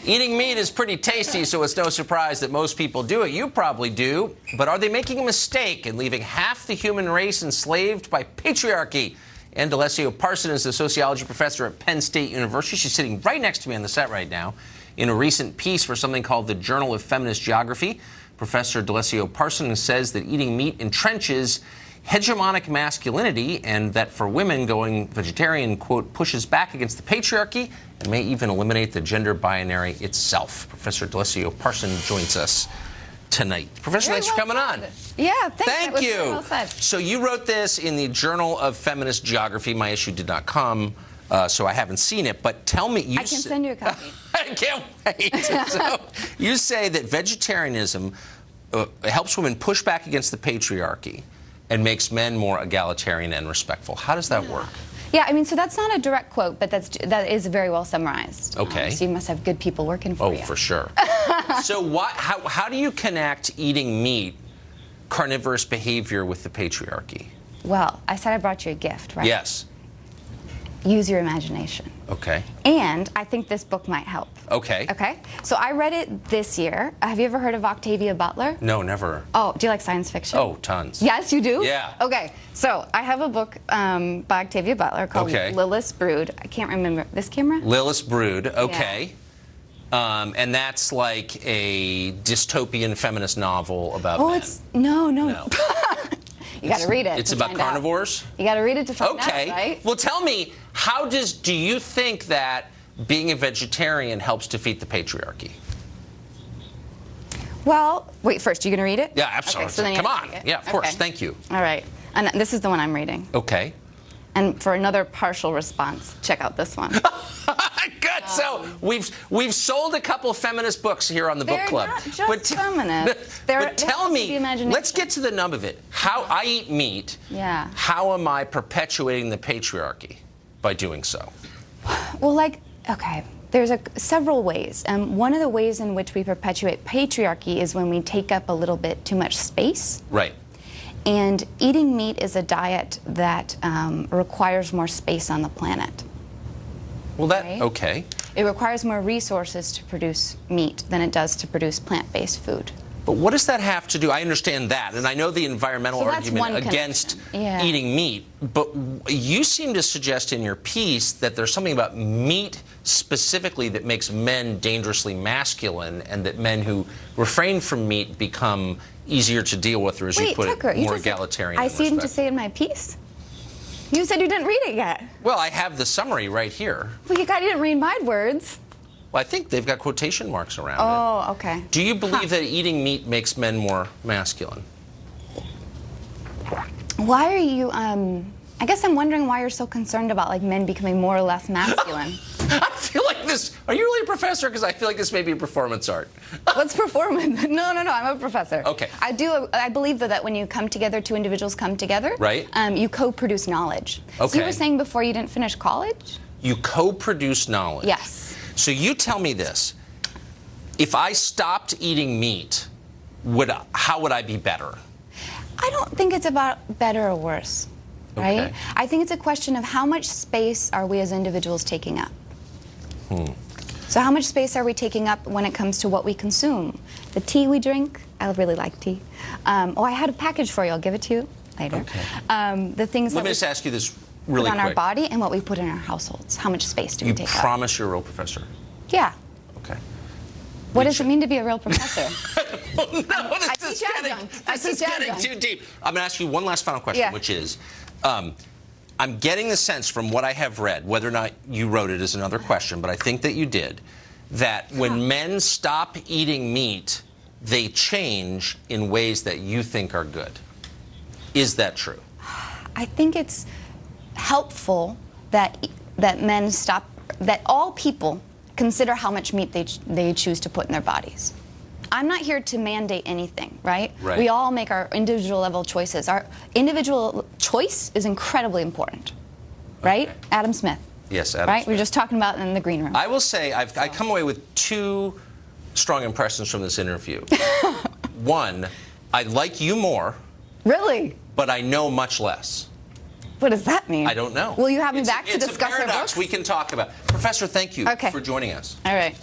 Eating meat is pretty tasty, so it's no surprise that most people do it. You probably do. But are they making a mistake in leaving half the human race enslaved by patriarchy? And D'Alessio Parson is a sociology professor at Penn State University. She's sitting right next to me on the set right now. In a recent piece for something called the Journal of Feminist Geography, Professor D'Alessio Parson says that eating meat entrenches hegemonic masculinity, and that for women, going vegetarian, quote, pushes back against the patriarchy and may even eliminate the gender binary itself. Professor D'Alessio Parson joins us tonight. Professor, thanks for coming on. Yeah, thanks. Thank you. Well said. So you wrote this in the Journal of Feminist Geography. My issue did not come, so I haven't seen it. But tell me, I can send you a copy. I can't wait. So you say that vegetarianism helps women push back against the patriarchy and makes men more egalitarian and respectful. How does that work? Yeah, I mean, so that's not a direct quote, but that is very well summarized. Okay. So you must have good people working for you. Oh, for sure. So how do you connect eating meat, carnivorous behavior, with the patriarchy? Well, I said I brought you a gift, right? Yes. Use your imagination. Okay. And I think this book might help. Okay. Okay? So I read it this year. Have you ever heard of Octavia Butler? No, never. Oh, do you like science fiction? Oh, tons. Yes, you do? Yeah. Okay. So I have a book by Octavia Butler called Lilith's Brood. I can't remember. This camera? Lilith's Brood. Okay. Yeah. And that's like a dystopian feminist novel about men. No. You got to read it. It's about carnivores? You got to read it to find out, right? Okay. Well, tell me, do you think that being a vegetarian helps defeat the patriarchy? Well, wait, first, you going to read it? Yeah, absolutely. Okay, so then Come on. Yeah, of course. Thank you. All right. And this is the one I'm reading. Okay. And for another partial response, check out this one. Good. So we've sold a couple feminist books here on the book club. They're not just feminist. But tell me, let's get to the nub of it. How I eat meat. Yeah. How am I perpetuating the patriarchy by doing so? Well, okay, there's several ways. One of the ways in which we perpetuate patriarchy is when we take up a little bit too much space. Right. And eating meat is a diet that requires more space on the planet. Well, right? Okay. It requires more resources to produce meat than it does to produce plant-based food. But what does that have to do? I understand that, and I know the environmental argument against eating meat, but you seem to suggest in your piece that there's something about meat specifically that makes men dangerously masculine, and that men who refrain from meat become easier to deal with, or as you put it, more egalitarian. I seem to say it in my piece. You said you didn't read it yet. Well, I have the summary right here. Well, you didn't read my words. Well, I think they've got quotation marks around it. Oh, okay. Do you believe that eating meat makes men more masculine? Why are you, I guess I'm wondering why you're so concerned about, men becoming more or less masculine. I feel like this, are you really a professor? Because I feel like this may be performance art. What's performance? No, I'm a professor. Okay. I believe that when you come together, two individuals come together. Right. You co-produce knowledge. Okay. So you were saying before you didn't finish college? You co-produce knowledge. Yes. So you tell me this. If I stopped eating meat, how would I be better? I don't think it's about better or worse, right? Okay. I think it's a question of how much space are we as individuals taking up. So how much space are we taking up when it comes to what we consume? The tea we drink, I really like tea. I had a package for you. I'll give it to you later. Okay. The things Let me just ask you this really quick. Put on our body and what we put in our households. How much space do we take up? You promise you're a real professor? Yeah. Okay. What does it mean to be a real professor? No, this is getting too deep. I'm going to ask you one last final question, which is, I'm getting the sense from what I have read, whether or not you wrote it is another question, but I think that you did, that when men stop eating meat, they change in ways that you think are good. Is that true? I think it's helpful that men stop, that all people consider how much meat they choose to put in their bodies. I'm not here to mandate anything, right? We all make our individual level choices. Our individual choice is incredibly important, right? Okay. Adam Smith. Yes, Adam Smith. We were just talking about it in the green room. I will say I come away with two strong impressions from this interview. One, I like you more. Really? But I know much less. What does that mean? I don't know. Will you have me back to discuss our books? We can talk about. Professor, thank you for joining us. All right.